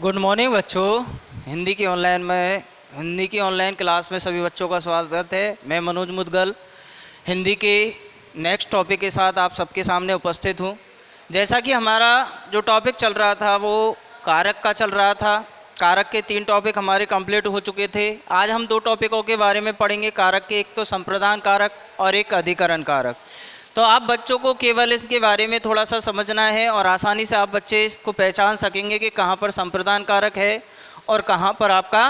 Good morning बच्चों। हिंदी की online class में सभी बच्चों का स्वागत है। मैं मनोज मुदगल हिंदी के नेक्स्ट टॉपिक के साथ आप सबके सामने उपस्थित हूँ। जैसा कि हमारा जो टॉपिक चल रहा था वो कारक का चल रहा था। कारक के 3 टॉपिक हमारे कंप्लीट हो चुके थे। आज हम 2 टॉपिकों के बारे में पढ़ेंगे कारक के, एक तो संप्रदान कारक और एक अधिकरण कारक। तो आप बच्चों को केवल इसके बारे में थोड़ा सा समझना है और आसानी से आप बच्चे इसको पहचान सकेंगे कि कहाँ पर संप्रदान कारक है और कहाँ पर आपका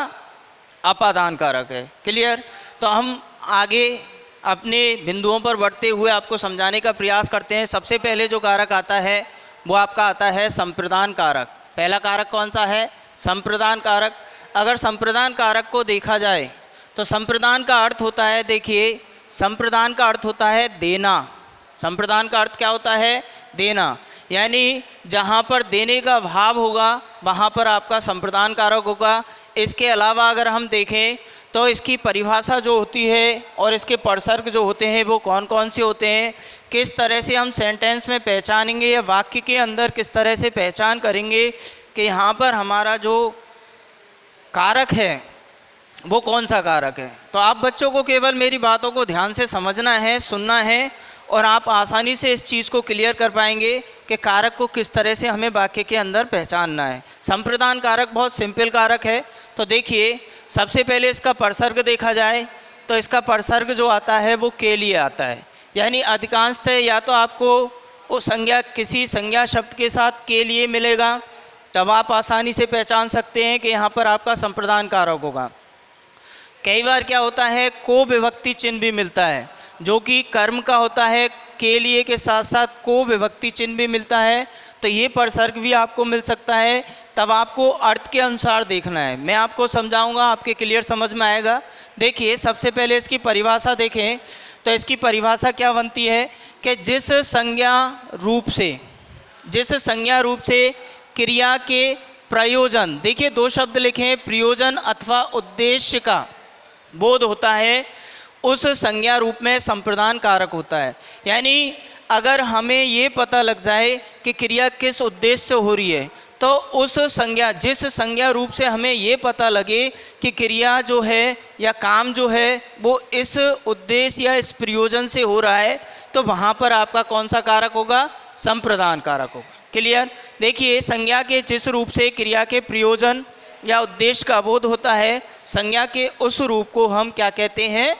अपादान कारक है। क्लियर? तो हम आगे अपने बिंदुओं पर बढ़ते हुए आपको समझाने का प्रयास करते हैं। सबसे पहले जो कारक आता है वो आपका आता है संप्रदान कारक। पहला कारक कौन सा है? संप्रदान कारक। अगर संप्रदान कारक को देखा जाए तो संप्रदान का अर्थ होता है, देखिए, संप्रदान का अर्थ होता है देना। संप्रदान का अर्थ क्या होता है? देना। यानी जहाँ पर देने का भाव होगा वहाँ पर आपका संप्रदान कारक होगा। इसके अलावा अगर हम देखें तो इसकी परिभाषा जो होती है और इसके परसर्ग जो होते हैं वो कौन कौन से होते हैं, किस तरह से हम सेंटेंस में पहचानेंगे या वाक्य के अंदर किस तरह से पहचान करेंगे कि यहाँ पर हमारा जो कारक है वो कौन सा कारक है। तो आप बच्चों को केवल मेरी बातों को ध्यान से समझना है, सुनना है और आप आसानी से इस चीज़ को क्लियर कर पाएंगे कि कारक को किस तरह से हमें वाक्य के अंदर पहचानना है। संप्रदान कारक बहुत सिंपल कारक है। तो देखिए, सबसे पहले इसका परसर्ग देखा जाए तो इसका परसर्ग जो आता है वो के लिए आता है। यानी अधिकांशतः या तो आपको वो संज्ञा किसी संज्ञा शब्द के साथ के लिए मिलेगा, तब आप आसानी से पहचान सकते हैं कि यहाँ पर आपका संप्रदान कारक होगा। कई बार क्या होता है, को विभक्ति चिन्ह भी मिलता है जो कि कर्म का होता है। के लिए के साथ साथ को विभक्ति चिन्ह भी मिलता है, तो ये परसर्ग भी आपको मिल सकता है। तब आपको अर्थ के अनुसार देखना है। मैं आपको समझाऊंगा, आपके क्लियर समझ में आएगा। देखिए, सबसे पहले इसकी परिभाषा देखें तो इसकी परिभाषा क्या बनती है कि जिस संज्ञा रूप से क्रिया के प्रयोजन, देखिए 2 शब्द लिखें, प्रयोजन अथवा उद्देश्य का बोध होता है, उस संज्ञा रूप में संप्रदान कारक होता है। यानी अगर हमें ये पता लग जाए कि क्रिया किस उद्देश्य से हो रही है, तो उस संज्ञा, जिस संज्ञा रूप से हमें ये पता लगे कि क्रिया जो है या काम जो है वो इस उद्देश्य या इस प्रयोजन से हो रहा है, तो वहाँ पर आपका कौन सा कारक होगा? संप्रदान कारक होगा। क्लियर? देखिए, संज्ञा के जिस रूप से क्रिया के प्रयोजन या उद्देश्य का बोध होता है, संज्ञा के उस रूप को हम क्या कहते हैं?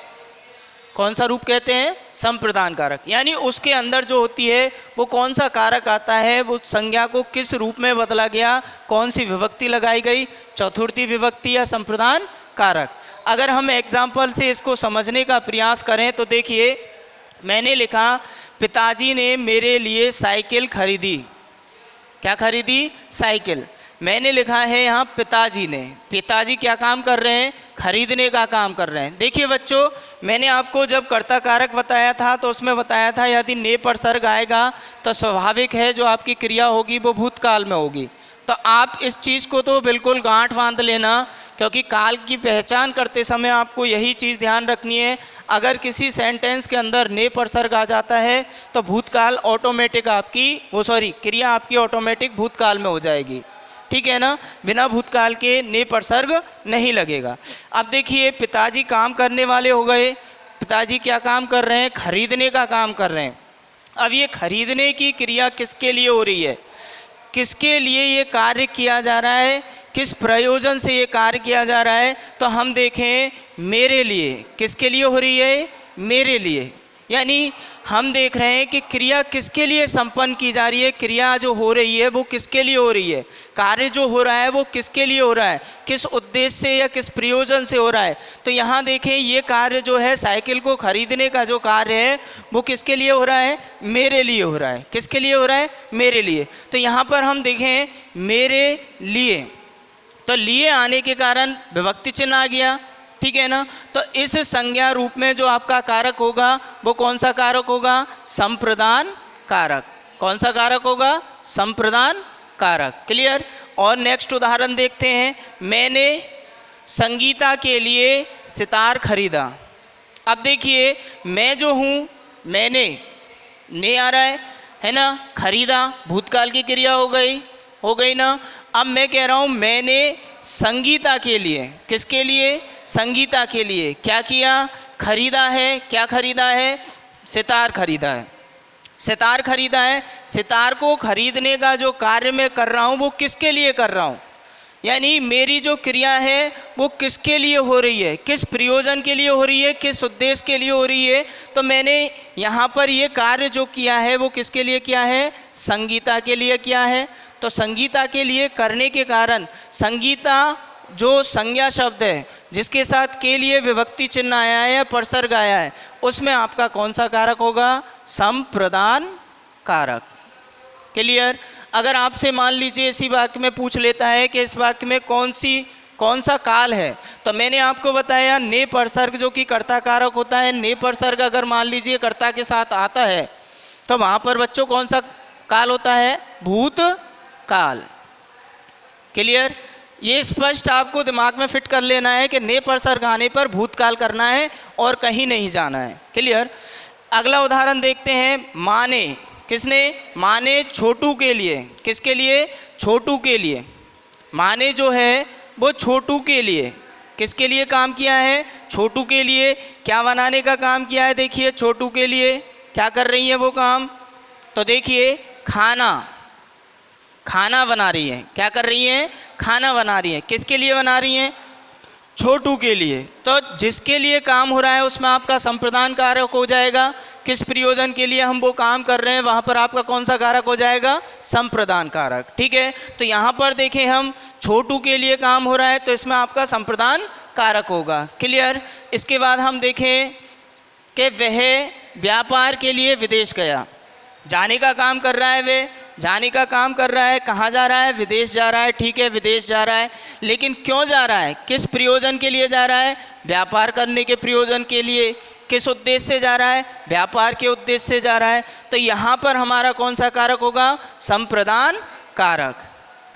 कौन सा रूप कहते हैं? संप्रदान कारक। यानी उसके अंदर जो होती है वो कौन सा कारक आता है, वो संज्ञा को किस रूप में बदला गया, कौन सी विभक्ति लगाई गई, चतुर्थी विभक्ति या संप्रदान कारक। अगर हम एग्जाम्पल से इसको समझने का प्रयास करें तो देखिए, मैंने लिखा पिताजी ने मेरे लिए साइकिल खरीदी। क्या खरीदी? साइकिल। मैंने लिखा है यहाँ पिताजी ने। पिताजी क्या काम कर रहे हैं? खरीदने का काम कर रहे हैं। देखिए बच्चों, मैंने आपको जब कर्ता कारक बताया था तो उसमें बताया था यदि ने परसर्ग आएगा तो स्वाभाविक है जो आपकी क्रिया होगी वो भूतकाल में होगी। तो आप इस चीज़ को तो बिल्कुल गांठ बांध लेना, क्योंकि काल की पहचान करते समय आपको यही चीज़ ध्यान रखनी है। अगर किसी सेंटेंस के अंदर ने परसर्ग आ जाता है तो भूतकाल ऑटोमेटिक क्रिया आपकी ऑटोमेटिक भूतकाल में हो जाएगी। ठीक है ना? बिना भूतकाल के ने परसर्ग नहीं लगेगा। अब देखिए, पिताजी काम करने वाले हो गए। पिताजी क्या काम कर रहे हैं? खरीदने का काम कर रहे हैं। अब ये खरीदने की क्रिया किसके लिए हो रही है? किसके लिए ये कार्य किया जा रहा है? किस प्रयोजन से ये कार्य किया जा रहा है? तो हम देखें, मेरे लिए। किसके लिए हो रही है? मेरे लिए। यानी हम देख रहे हैं कि क्रिया किसके लिए संपन्न की जा रही है, क्रिया जो हो रही है वो किसके लिए हो रही है, कार्य जो हो रहा है वो किसके लिए हो रहा है, किस उद्देश्य से या किस प्रयोजन से हो रहा है। तो यहाँ देखें, ये कार्य जो है साइकिल को खरीदने का जो कार्य है वो किसके लिए हो रहा है? मेरे लिए हो रहा है। किसके लिए हो रहा है? मेरे लिए। तो यहाँ पर हम देखें मेरे लिए, तो लिए आने के कारण विभक्ति चिन्ह आ गया। ठीक है ना? तो इस संज्ञा रूप में जो आपका कारक होगा वो कौन सा कारक होगा? संप्रदान कारक। कौन सा कारक होगा? संप्रदान कारक। क्लियर? और नेक्स्ट उदाहरण देखते हैं। मैंने संगीता के लिए सितार खरीदा। अब देखिए, मैं जो हूँ, मैंने ने आ रहा है ना? खरीदा भूतकाल की क्रिया हो गई ना। अब मैं कह रहा हूँ मैंने संगीता के लिए, किसके लिए? संगीता के लिए क्या किया? खरीदा है। क्या खरीदा है? सितार खरीदा है। सितार खरीदा है। सितार को खरीदने का जो कार्य मैं कर रहा हूँ वो किसके लिए कर रहा हूँ? यानी मेरी जो क्रिया है वो किसके लिए हो रही है, किस प्रयोजन के लिए हो रही है, किस उद्देश्य के लिए हो रही है? तो मैंने यहाँ पर ये कार्य जो किया है वो किसके लिए किया है? संगीता के लिए किया है। तो संगीता के लिए करने के कारण संगीता जो संज्ञा शब्द है जिसके साथ के लिए विभक्ति चिन्ह आया है या परसर्ग आया है, उसमें आपका कौन सा कारक होगा? संप्रदान कारक। क्लियर? अगर आपसे मान लीजिए इसी वाक्य में पूछ लेता है कि इस वाक्य में कौन सा काल है, तो मैंने आपको बताया ने परसर्ग जो कि कर्ता कारक होता है, ने परसर्ग अगर मान लीजिए कर्ता के साथ आता है तो वहाँ पर बच्चों कौन सा काल होता है? भूत काल। क्लियर? ये स्पष्ट आपको दिमाग में फिट कर लेना है कि ने परसर्ग आने पर भूतकाल करना है और कहीं नहीं जाना है। क्लियर? अगला उदाहरण देखते हैं। माने, किसने? माने छोटू के लिए। किसके लिए? छोटू के लिए। माने जो है वो छोटू के लिए, किसके लिए काम किया है? छोटू के लिए। क्या बनाने का काम किया है? देखिए छोटू के लिए क्या कर रही है वो काम? तो देखिए खाना बना रही है। क्या कर रही है? खाना बना रही है। किसके लिए बना रही है? छोटू के लिए। तो जिसके लिए काम हो रहा है उसमें आपका संप्रदान कारक हो जाएगा। किस प्रयोजन के लिए हम वो काम कर रहे हैं वहाँ पर आपका कौन सा कारक हो जाएगा? संप्रदान कारक। ठीक है, तो यहाँ पर देखें हम छोटू के लिए काम हो रहा है तो इसमें आपका संप्रदान कारक होगा। क्लियर? इसके बाद हम देखें कि वह व्यापार के लिए विदेश गया। जाने का काम कर रहा है, वे जाने का काम कर रहा है। कहाँ जा रहा है? विदेश जा रहा है। ठीक है, विदेश जा रहा है, लेकिन क्यों जा रहा है? किस प्रयोजन के लिए जा रहा है? व्यापार करने के प्रयोजन के लिए। किस उद्देश्य से जा रहा है? व्यापार के उद्देश्य से जा रहा है। तो यहाँ पर हमारा कौन सा कारक होगा? संप्रदान कारक।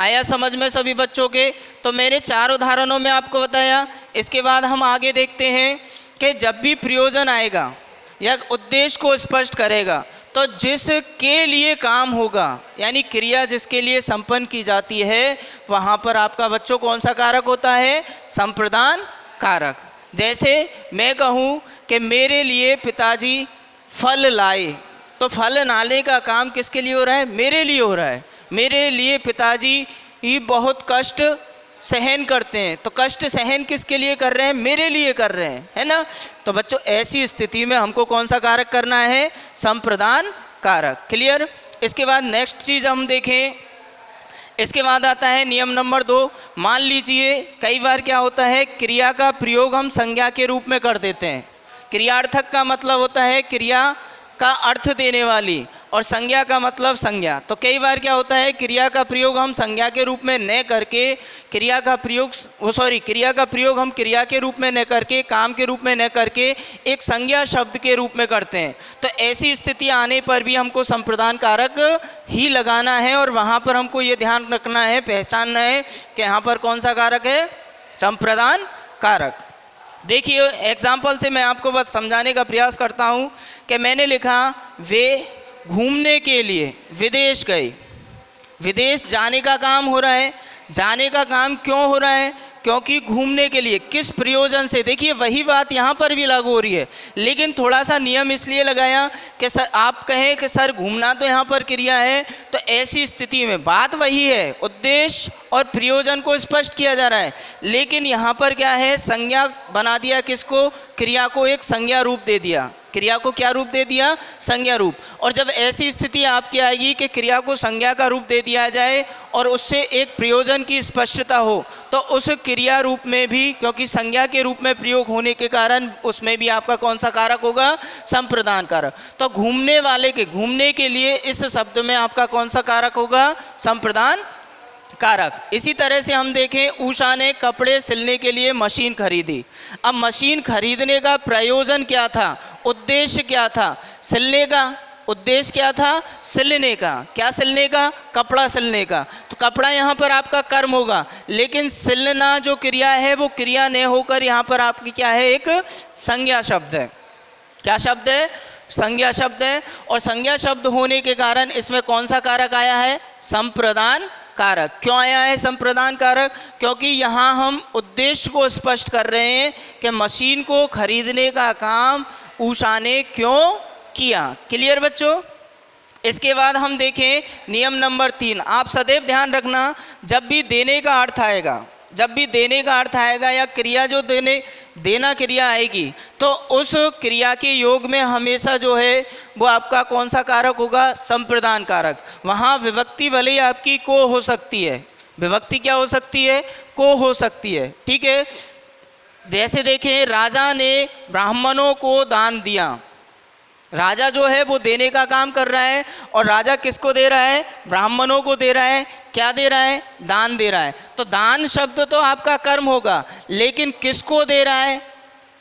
आया समझ में सभी बच्चों के? तो मैंने 4 उदाहरणों में आपको बताया। इसके बाद हम आगे देखते हैं कि जब भी प्रयोजन आएगा या उद्देश्य को स्पष्ट करेगा तो जिसके लिए काम होगा यानी क्रिया जिसके लिए संपन्न की जाती है वहाँ पर आपका बच्चों कौन सा कारक होता है? संप्रदान कारक। जैसे मैं कहूँ कि मेरे लिए पिताजी फल लाए, तो फल लाने का काम किसके लिए हो रहा है? मेरे लिए हो रहा है। मेरे लिए पिताजी ही बहुत कष्ट सहन करते हैं, तो कष्ट सहन किसके लिए कर रहे हैं? मेरे लिए कर रहे हैं, है ना? तो बच्चों ऐसी स्थिति में हमको कौन सा कारक करना है? संप्रदान कारक। क्लियर? इसके बाद नेक्स्ट चीज़ हम देखें। इसके बाद आता है नियम नंबर 2। मान लीजिए कई बार क्या होता है, क्रिया का प्रयोग हम संज्ञा के रूप में कर देते हैं। क्रियार्थक का मतलब होता है क्रिया का अर्थ देने वाली, और संज्ञा का मतलब संज्ञा। तो कई बार क्या होता है, क्रिया का प्रयोग हम संज्ञा के रूप में न करके क्रिया का प्रयोग हम क्रिया के रूप में न करके, काम के रूप में न करके एक संज्ञा शब्द के रूप में करते हैं। तो ऐसी स्थिति आने पर भी हमको संप्रदान कारक ही लगाना है, और वहाँ पर हमको ये ध्यान रखना है, पहचानना है कि यहाँ पर कौन सा कारक है? संप्रदान कारक। देखिए एग्जाम्पल से मैं आपको बस समझाने का प्रयास करता हूँ कि मैंने लिखा वे घूमने के लिए विदेश गए। विदेश जाने का काम हो रहा है। जाने का काम क्यों हो रहा है? क्योंकि घूमने के लिए। किस प्रयोजन से? देखिए वही बात यहाँ पर भी लागू हो रही है, लेकिन थोड़ा सा नियम इसलिए लगाया कि सर आप कहें कि सर घूमना तो यहाँ पर क्रिया है, तो ऐसी स्थिति में बात वही है, उद्देश्य और प्रयोजन को स्पष्ट किया जा रहा है, लेकिन यहाँ पर क्या है, संज्ञा बना दिया। किसको? क्रिया को एक संज्ञा रूप दे दिया। क्रिया को क्या रूप दे दिया? संज्ञा रूप। और जब ऐसी स्थिति आपकी आएगी कि क्रिया को संज्ञा का रूप दे दिया जाए और उससे एक प्रयोजन की स्पष्टता हो, तो उस क्रिया रूप में भी, क्योंकि संज्ञा के रूप में प्रयोग होने के कारण, उसमें भी आपका कौन सा कारक होगा? संप्रदान कारक। तो घूमने वाले के, घूमने के लिए इस शब्द में आपका कौन सा कारक होगा? संप्रदान कारक। इसी तरह से हम देखें, उषा ने कपड़े सिलने के लिए मशीन खरीदी। अब मशीन खरीदने का प्रयोजन क्या था? उद्देश्य क्या था? सिलने का। उद्देश्य क्या था? सिलने का। क्या सिलने का? कपड़ा सिलने का। तो कपड़ा यहाँ पर आपका कर्म होगा, लेकिन सिलना जो क्रिया है वो क्रिया न होकर यहाँ पर आपकी क्या है? एक संज्ञा शब्द है। क्या शब्द है? संज्ञा शब्द है। और संज्ञा शब्द होने के कारण इसमें कौन सा कारक आया है? संप्रदान कारक। क्यों आया है संप्रदान कारक? क्योंकि यहाँ हम उद्देश्य को स्पष्ट कर रहे हैं कि मशीन को खरीदने का काम उषा ने क्यों किया। क्लियर बच्चों? इसके बाद हम देखें नियम नंबर 3। आप सदैव ध्यान रखना, जब भी देने का अर्थ आएगा, जब भी देने का अर्थ आएगा या क्रिया जो देना क्रिया आएगी, तो उस क्रिया के योग में हमेशा जो है वो आपका कौन सा कारक होगा? संप्रदान कारक। वहाँ विभक्ति भले ही आपकी को हो सकती है, विभक्ति क्या हो सकती है? को हो सकती है। ठीक है, जैसे देखें राजा ने ब्राह्मणों को दान दिया। राजा जो है वो देने का काम कर रहा है, और राजा किसको दे रहा है? ब्राह्मणों को दे रहा है। क्या दे रहा है? दान दे रहा है। तो दान शब्द तो आपका कर्म होगा, लेकिन किसको दे रहा है?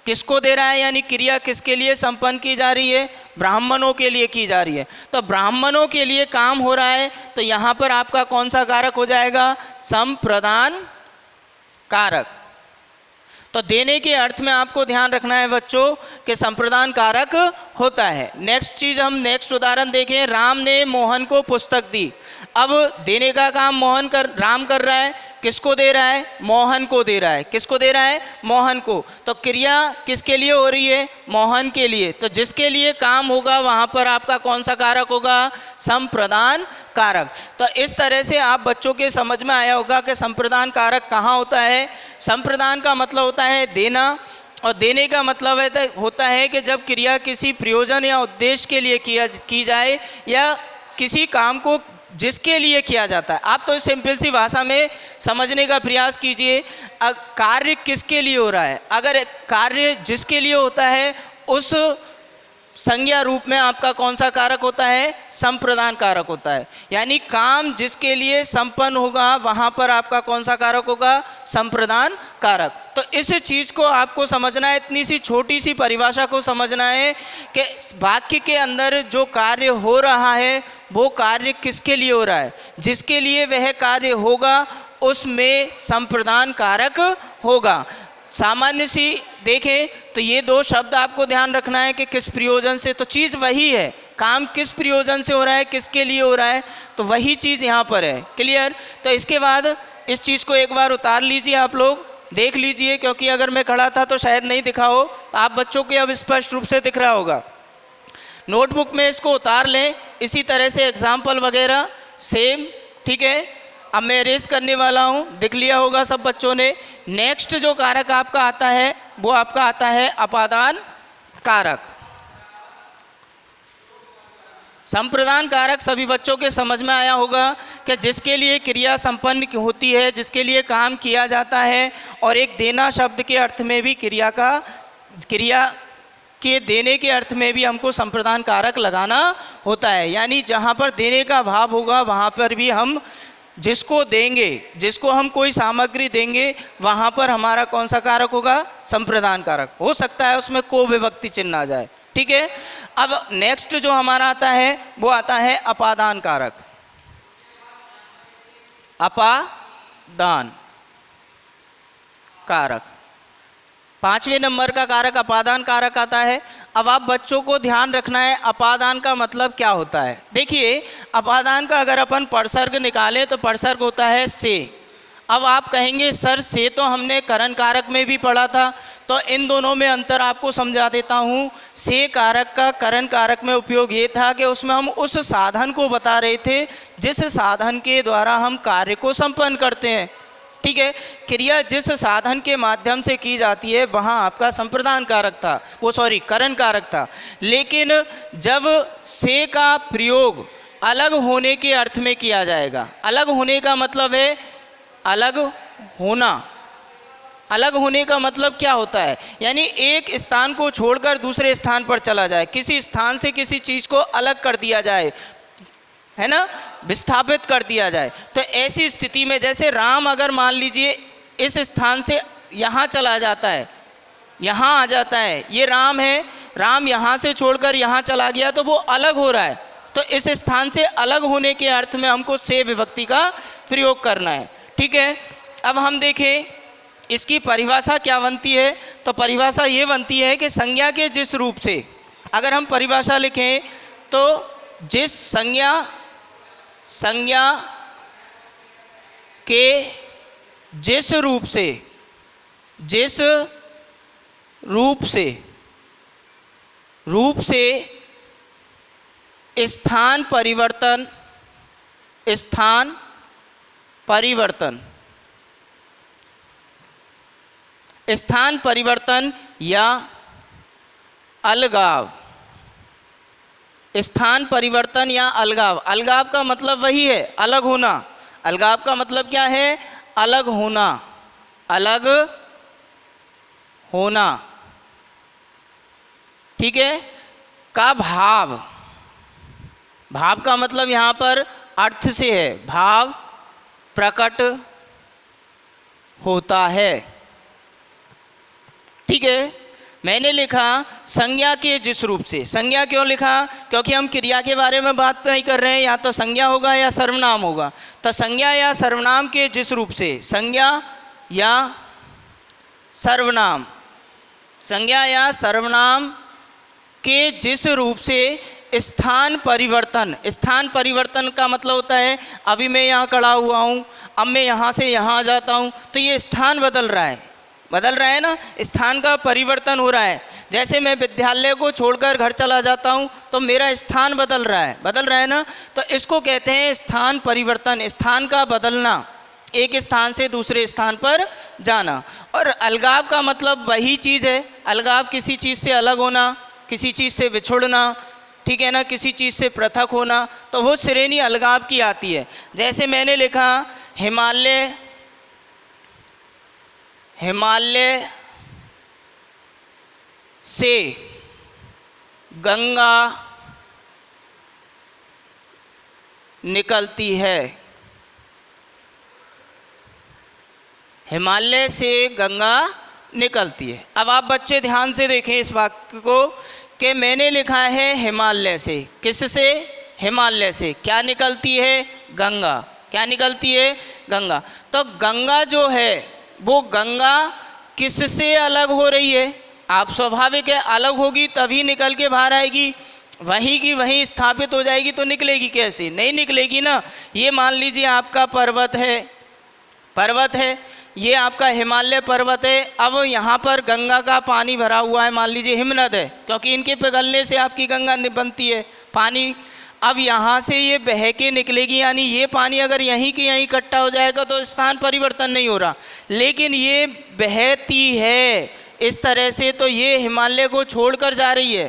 किसको दे रहा है? यानी क्रिया किसके लिए संपन्न की जा रही है? ब्राह्मणों के लिए की जा रही है। तो ब्राह्मणों के लिए काम हो रहा है, तो यहाँ पर आपका कौन सा कारक हो जाएगा? संप्रदान कारक। तो देने के अर्थ में आपको ध्यान रखना है बच्चों कि संप्रदान कारक होता है। नेक्स्ट चीज़ हम नेक्स्ट उदाहरण देखें। राम ने मोहन को पुस्तक दी। अब देने का काम राम कर रहा है। किसको दे रहा है? मोहन को दे रहा है। किसको दे रहा है? मोहन को। तो क्रिया किसके लिए हो रही है? मोहन के लिए। तो जिसके लिए काम होगा वहाँ पर आपका कौन सा कारक होगा? संप्रदान कारक। तो इस तरह से आप बच्चों के समझ में आया होगा कि संप्रदान कारक कहाँ होता है। संप्रदान का मतलब होता है देना, और देने का मतलब होता है कि जब क्रिया किसी प्रयोजन या उद्देश्य के लिए की जाए, या किसी काम को जिसके लिए किया जाता है। आप तो सिंपल सी भाषा में समझने का प्रयास कीजिए। कार्य किसके लिए हो रहा है? अगर कार्य जिसके लिए होता है, उस संज्ञा रूप में आपका कौन सा कारक होता है? संप्रदान कारक होता है। यानी काम जिसके लिए संपन्न होगा वहाँ पर आपका कौन सा कारक होगा? संप्रदान कारक। तो इस चीज़ को आपको समझना है, इतनी सी छोटी सी परिभाषा को समझना है कि वाक्य के अंदर जो कार्य हो रहा है वो कार्य किसके लिए हो रहा है। जिसके लिए वह कार्य होगा उसमें संप्रदान कारक होगा। सामान्य सी देखें तो ये दो शब्द आपको ध्यान रखना है कि किस प्रयोजन से, तो चीज़ वही है। काम किस प्रयोजन से हो रहा है, किसके लिए हो रहा है, तो वही चीज़ यहाँ पर है। क्लियर? तो इसके बाद इस चीज़ को एक बार उतार लीजिए, आप लोग देख लीजिए, क्योंकि अगर मैं खड़ा था तो शायद नहीं दिखा हो, तो आप बच्चों के अब स्पष्ट रूप से दिख रहा होगा। नोटबुक में इसको उतार लें। इसी तरह से एग्जाम्पल वगैरह सेम। ठीक है, अब मैं रेस करने वाला हूँ, दिख लिया होगा सब बच्चों ने। नेक्स्ट जो कारक आपका आता है वो आपका आता है अपादान कारक। संप्रदान कारक सभी बच्चों के समझ में आया होगा कि जिसके लिए क्रिया संपन्न होती है, जिसके लिए काम किया जाता है, और एक देना शब्द के अर्थ में भी क्रिया के देने के अर्थ में भी हमको संप्रदान कारक लगाना होता है। यानी जहाँ पर देने का भाव होगा वहाँ पर भी हम जिसको देंगे, जिसको हम कोई सामग्री देंगे, वहाँ पर हमारा कौन सा कारक होगा? संप्रदान कारक। हो सकता है उसमें को विभक्ति चिन्ह आ जाए। ठीक है, अब नेक्स्ट जो हमारा आता है वो आता है अपादान कारक। अपादान कारक 5वें नंबर का कारक अपादान कारक आता है। अब आप बच्चों को ध्यान रखना है अपादान का मतलब क्या होता है। देखिए, अपादान का अगर अपन परसर्ग निकालें तो परसर्ग होता है से। अब आप कहेंगे सर से तो हमने करण कारक में भी पढ़ा था, तो इन दोनों में अंतर आपको समझा देता हूँ। से कारक का करण कारक में उपयोग ये था कि उसमें हम उस साधन को बता रहे थे जिस साधन के द्वारा हम कार्य को संपन्न करते हैं। ठीक है, क्रिया जिस साधन के माध्यम से की जाती है वहाँ आपका संप्रदान कारक था, करण कारक था। लेकिन जब से का प्रयोग अलग होने के अर्थ में किया जाएगा, अलग होने का मतलब है अलग होना। अलग होने का मतलब क्या होता है? यानी एक स्थान को छोड़कर दूसरे स्थान पर चला जाए, किसी स्थान से किसी चीज़ को अलग कर दिया जाए, है ना, विस्थापित कर दिया जाए। तो ऐसी स्थिति में जैसे राम अगर मान लीजिए इस स्थान से यहाँ चला जाता है, यहाँ आ जाता है, ये राम है, राम यहाँ से छोड़कर यहाँ चला गया तो वो अलग हो रहा है। तो इस स्थान से अलग होने के अर्थ में हमको से विभक्ति का प्रयोग करना है। ठीक है, अब हम देखें इसकी परिभाषा क्या बनती है। तो परिभाषा ये बनती है कि संज्ञा के जिस रूप से, अगर हम परिभाषा लिखें तो जिस संज्ञा के जिस रूप से स्थान परिवर्तन या अलगाव। स्थान परिवर्तन या अलगाव। अलगाव का मतलब वही है अलग होना। अलगाव का मतलब क्या है? अलग होना, अलग होना। ठीक है। का भाव, भाव का मतलब यहाँ पर अर्थ से है, भाव प्रकट होता है। ठीक है। मैंने लिखा संज्ञा के जिस रूप से। संज्ञा क्यों लिखा? क्योंकि हम क्रिया के बारे में बात नहीं कर रहे हैं, या तो संज्ञा होगा या सर्वनाम होगा। तो संज्ञा या सर्वनाम के जिस रूप से, संज्ञा या सर्वनाम, संज्ञा या सर्वनाम के जिस रूप से स्थान परिवर्तन। स्थान परिवर्तन का मतलब होता है अभी मैं यहाँ खड़ा हुआ हूँ, अब मैं यहाँ से यहाँ आ जाता हूँ, तो ये स्थान बदल रहा है ना, स्थान का परिवर्तन हो रहा है। जैसे मैं विद्यालय को छोड़कर घर चला जाता हूँ तो मेरा स्थान बदल रहा है ना। तो इसको कहते हैं स्थान परिवर्तन, स्थान का बदलना, एक स्थान से दूसरे स्थान पर जाना। और अलगाव का मतलब वही चीज़ है। अलगाव किसी चीज़ से अलग होना, किसी चीज़ से विछुड़ना, ठीक है ना, किसी चीज़ से पृथक होना, तो वो श्रेणी अलगाव की आती है। जैसे मैंने लिखा हिमालय से गंगा निकलती है। हिमालय से गंगा निकलती है। अब आप बच्चे ध्यान से देखें इस वाक्य को कि मैंने लिखा है हिमालय से। किससे? हिमालय से। क्या निकलती है? गंगा। क्या निकलती है? गंगा। तो गंगा जो है वो गंगा किससे अलग हो रही है? आप स्वाभाविक है अलग होगी तभी निकल के बाहर आएगी, वहीं की वहीं स्थापित हो जाएगी तो निकलेगी कैसे? नहीं निकलेगी ना। ये मान लीजिए आपका पर्वत है, ये आपका हिमालय पर्वत है। अब यहाँ पर गंगा का पानी भरा हुआ है, मान लीजिए हिमनद है, क्योंकि इनके पिघलने से आपकी गंगा बनती है पानी। अब यहाँ से ये बह के निकलेगी, यानी ये पानी अगर यहीं के यहीं इकट्ठा हो जाएगा तो स्थान परिवर्तन नहीं हो रहा, लेकिन ये बहती है इस तरह से, तो ये हिमालय को छोड़कर जा रही है,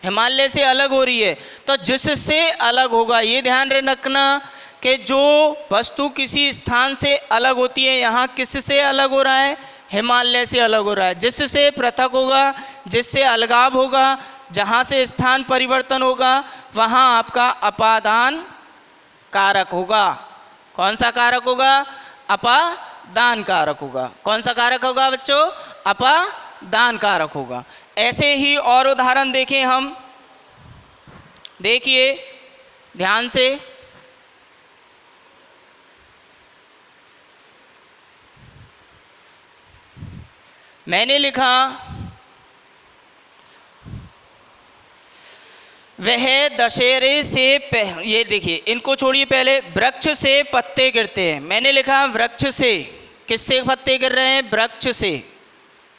हिमालय से अलग हो रही है। तो जिससे अलग होगा, ये ध्यान रखना कि जो वस्तु किसी स्थान से अलग होती है, यहाँ किससे अलग हो रहा है? हिमालय से अलग हो रहा है। जिससे पृथक होगा, जिससे अलगाव होगा, जहाँ से स्थान परिवर्तन होगा, वहाँ आपका अपादान कारक होगा। कौन सा कारक होगा? अपादान कारक होगा। कौन सा कारक होगा बच्चों? अपादान कारक होगा। ऐसे ही और उदाहरण देखें हम, देखिए ध्यान से। मैंने लिखा वह दशहरे से ये देखिए, इनको छोड़िए, पहले वृक्ष से पत्ते गिरते हैं। मैंने लिखा वृक्ष से, किससे पत्ते गिर रहे हैं? वृक्ष से।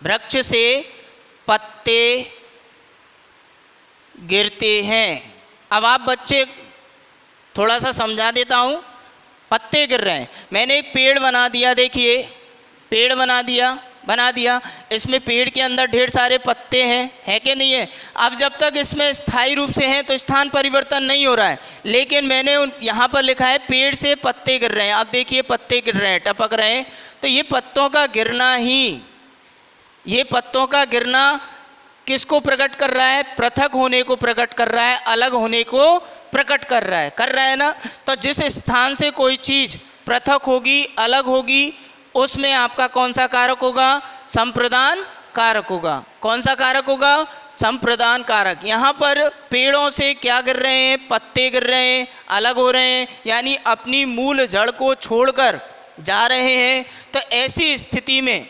वृक्ष से पत्ते गिरते हैं। अब आप बच्चे थोड़ा सा समझा देता हूँ। पत्ते गिर रहे हैं, मैंने एक पेड़ बना दिया, देखिए पेड़ बना दिया, इसमें पेड़ के अंदर ढेर सारे पत्ते हैं, है कि नहीं है? अब जब तक इसमें स्थायी रूप से हैं तो स्थान परिवर्तन नहीं हो रहा है, लेकिन मैंने यहाँ पर लिखा है पेड़ से पत्ते गिर रहे हैं। अब देखिए पत्ते गिर रहे हैं, टपक रहे हैं, तो ये पत्तों का गिरना किसको प्रकट कर रहा है? पृथक होने को प्रकट कर रहा है, अलग होने को प्रकट कर रहा है ना। तो जिस स्थान से कोई चीज़ पृथक होगी, अलग होगी, उसमें आपका कौन सा कारक होगा? संप्रदान कारक होगा। कौन सा कारक होगा? संप्रदान कारक। यहाँ पर पेड़ों से क्या गिर रहे हैं? पत्ते गिर रहे हैं, अलग हो रहे हैं, यानी अपनी मूल जड़ को छोड़कर जा रहे हैं। तो ऐसी स्थिति में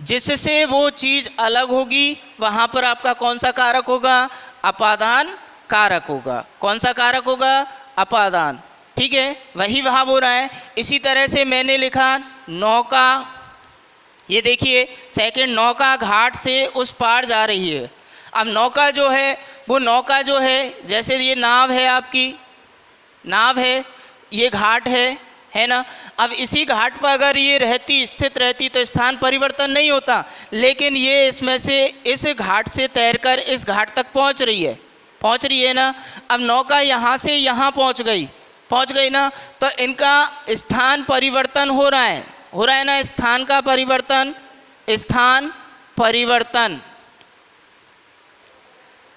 जिससे वो चीज़ अलग होगी, वहाँ पर आपका कौन सा कारक होगा? अपादान कारक होगा। कौन सा कारक होगा? अपादान। ठीक है, वही भाव हो रहा है। इसी तरह से मैंने लिखा नौका, ये देखिए सेकंड, नौका घाट से उस पार जा रही है। अब नौका जो है वो नौका जो है, जैसे ये नाव है, आपकी नाव है, ये घाट है ना। अब इसी घाट पर अगर ये रहती, स्थित रहती, तो स्थान परिवर्तन नहीं होता, लेकिन ये इसमें से इस घाट से तैरकर इस घाट तक पहुंच रही है ना। अब नौका यहाँ से यहाँ पहुंच गई ना, तो इनका स्थान परिवर्तन हो रहा है ना, स्थान का परिवर्तन,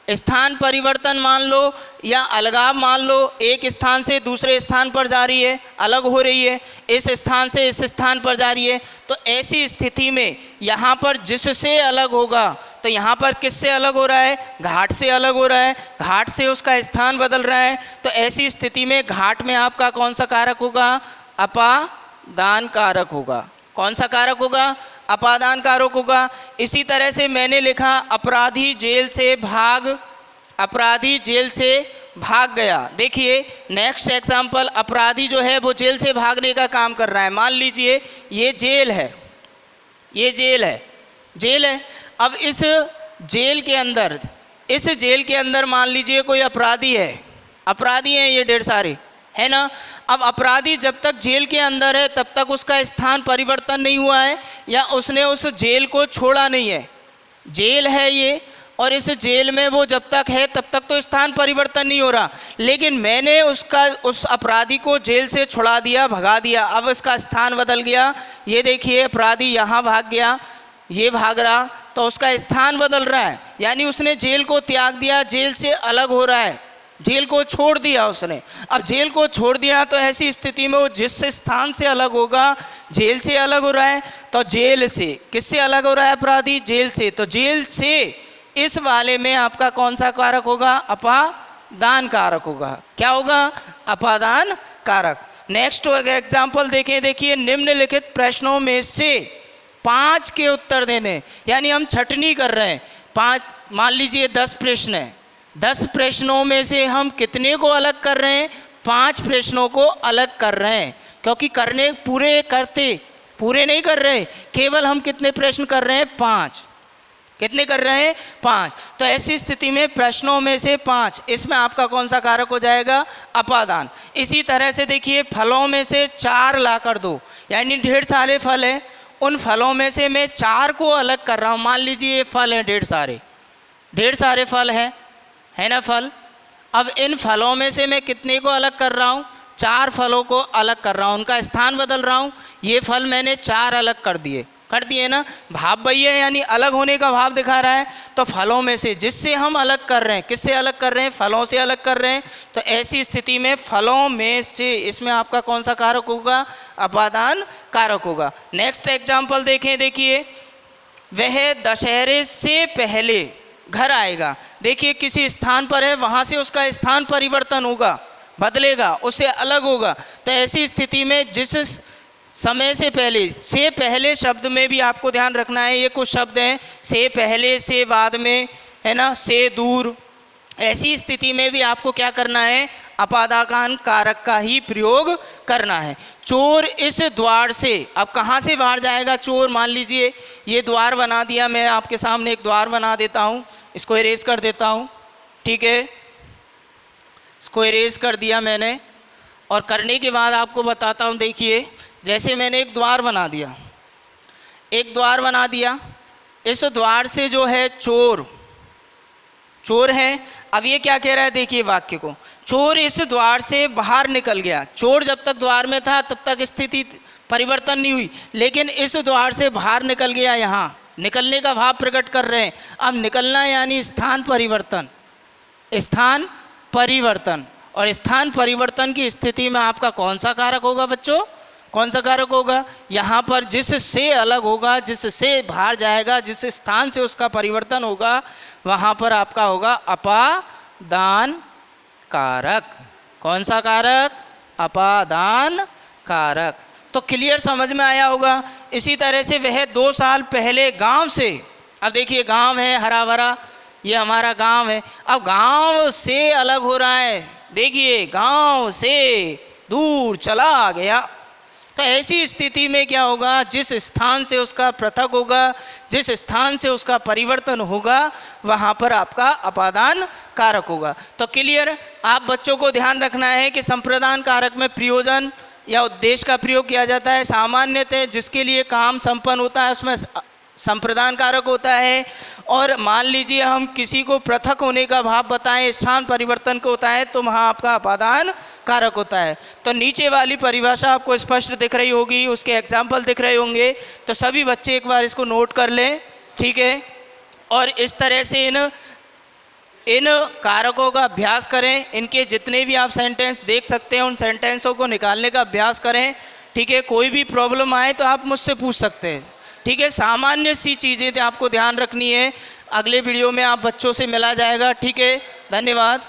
स्थान परिवर्तन मान लो या अलगाव मान लो, एक स्थान से दूसरे स्थान पर जा रही है, अलग हो रही है, इस स्थान से इस स्थान पर जा रही है। तो ऐसी स्थिति में यहाँ पर जिससे अलग होगा, तो यहाँ पर किससे अलग हो रहा है, घाट से अलग हो रहा है, घाट से उसका स्थान बदल रहा है। तो ऐसी स्थिति में घाट में आपका कौन सा कारक होगा, अपादान कारक होगा। कौन सा कारक होगा, अपादान कारक होगा। इसी तरह से मैंने लिखा अपराधी जेल से भाग गया। देखिए नेक्स्ट एग्जाम्पल, अपराधी जो है वो जेल से भागने का काम कर रहा है। मान लीजिए ये जेल है, अब इस जेल के अंदर मान लीजिए कोई अपराधी हैं ये ढेर सारे, है ना। अब अपराधी जब तक जेल के अंदर है तब तक उसका स्थान परिवर्तन नहीं हुआ है, या उसने उस जेल को छोड़ा नहीं है। जेल है ये, और इस जेल में वो जब तक है तब तक तो स्थान परिवर्तन नहीं हो रहा, लेकिन मैंने उस अपराधी को जेल से छुड़ा दिया, भगा दिया। अब उसका स्थान बदल गया। ये देखिए अपराधी यहाँ भाग गया, ये भाग रहा, तो उसका स्थान बदल रहा है, यानी उसने जेल को त्याग दिया, जेल से अलग हो रहा है, जेल को छोड़ दिया उसने। अब जेल को छोड़ दिया तो ऐसी स्थिति में वो जिस स्थान से अलग होगा, जेल से अलग हो रहा है, तो जेल से किससे अलग हो रहा है अपराधी, जेल से। तो जेल से इस वाले में आपका कौन सा कारक होगा, अपादान कारक होगा। क्या होगा, अपादान कारक। नेक्स्ट एग्जाम्पल देखें, देखिए निम्नलिखित प्रश्नों में से 5 के उत्तर देने, यानी हम छटनी कर रहे हैं। 5 मान लीजिए 10 प्रश्न है, 10 प्रश्नों में से हम कितने को अलग कर रहे हैं, 5 प्रश्नों को अलग कर रहे हैं, क्योंकि करने पूरे नहीं कर रहे, केवल हम कितने प्रश्न कर रहे हैं, 5। कितने कर रहे हैं, 5। तो ऐसी स्थिति में प्रश्नों में से 5, इसमें आपका कौन सा कारक हो जाएगा, अपादान। इसी तरह से देखिए फलों में से 4 ला कर दो, यानी ढेर सारे फल हैं, उन फलों में से मैं 4 को अलग कर रहा हूँ। मान लीजिए ये फल हैं, ढेर सारे फल हैं, है ना फल। अब इन फलों में से मैं कितने को अलग कर रहा हूँ, 4 फलों को अलग कर रहा हूँ, उनका स्थान बदल रहा हूँ। ये फल मैंने 4 अलग कर दिए ना, भाव वही है, यानी अलग होने का भाव दिखा रहा है। तो फलों में से जिससे हम अलग कर रहे हैं, किससे अलग कर रहे हैं, फलों से अलग कर रहे हैं। तो ऐसी स्थिति में फलों में से इसमें आपका कौन सा कारक होगा, अपादान कारक होगा। नेक्स्ट एग्जाम्पल देखें, देखिए वह दशहरे से पहले घर आएगा। देखिए किसी स्थान पर है, वहाँ से उसका स्थान परिवर्तन होगा, बदलेगा, उससे अलग होगा। तो ऐसी स्थिति में जिस समय से पहले शब्द में भी आपको ध्यान रखना है, ये कुछ शब्द हैं, से पहले, से बाद में, है ना, से दूर। ऐसी स्थिति में भी आपको क्या करना है, अपादान कारक का ही प्रयोग करना है। चोर इस द्वार से, अब कहाँ से बाहर जाएगा चोर, मान लीजिए ये द्वार बना दिया, मैं आपके सामने एक द्वार बना देता हूँ, इसको इरेज कर देता हूँ, ठीक है, इसको इरेज कर दिया मैंने। और करने के बाद आपको बताता हूँ, देखिए जैसे मैंने एक द्वार बना दिया, इस द्वार से जो है चोर है। अब ये क्या कह रहा है, देखिए वाक्य को, चोर इस द्वार से बाहर निकल गया। चोर जब तक द्वार में था तब तक स्थिति परिवर्तन नहीं हुई, लेकिन इस द्वार से बाहर निकल गया, यहाँ निकलने का भाव प्रकट कर रहे हैं। अब निकलना यानी स्थान परिवर्तन, और स्थान परिवर्तन की स्थिति में आपका कौन सा कारक होगा बच्चों, कौन सा कारक होगा, यहाँ पर जिससे अलग होगा, जिससे बाहर जाएगा, जिस स्थान से उसका परिवर्तन होगा, वहाँ पर आपका होगा अपादान कारक। कौन सा कारक, अपादान कारक। तो क्लियर समझ में आया होगा। इसी तरह से वह 2 साल पहले गांव से, अब देखिए गांव है हरा भरा, ये हमारा गांव है, अब गांव से अलग हो रहा है। देखिए गांव से दूर चला गया। तो ऐसी स्थिति में क्या होगा, जिस स्थान से उसका पृथक होगा, जिस स्थान से उसका परिवर्तन होगा, वहाँ पर आपका अपादान कारक होगा। तो क्लियर, आप बच्चों को ध्यान रखना है कि संप्रदान कारक में प्रयोजन या उद्देश्य का प्रयोग किया जाता है। सामान्यतः जिसके लिए काम संपन्न होता है उसमें संप्रदान कारक होता है। और मान लीजिए हम किसी को पृथक होने का भाव बताएं, स्थान परिवर्तन को होता है, तो वहाँ आपका अपादान कारक होता है। तो नीचे वाली परिभाषा आपको स्पष्ट दिख रही होगी, उसके एग्जाम्पल दिख रहे होंगे, तो सभी बच्चे एक बार इसको नोट कर लें, ठीक है। और इस तरह से इन कारकों का अभ्यास करें। इनके जितने भी आप सेंटेंस देख सकते हैं उन सेंटेंसों को निकालने का अभ्यास करें, ठीक है। कोई भी प्रॉब्लम आए तो आप मुझसे पूछ सकते हैं, ठीक है। सामान्य सी चीज़ें आपको ध्यान रखनी है। अगले वीडियो में आप बच्चों से मिला जाएगा, ठीक है। धन्यवाद।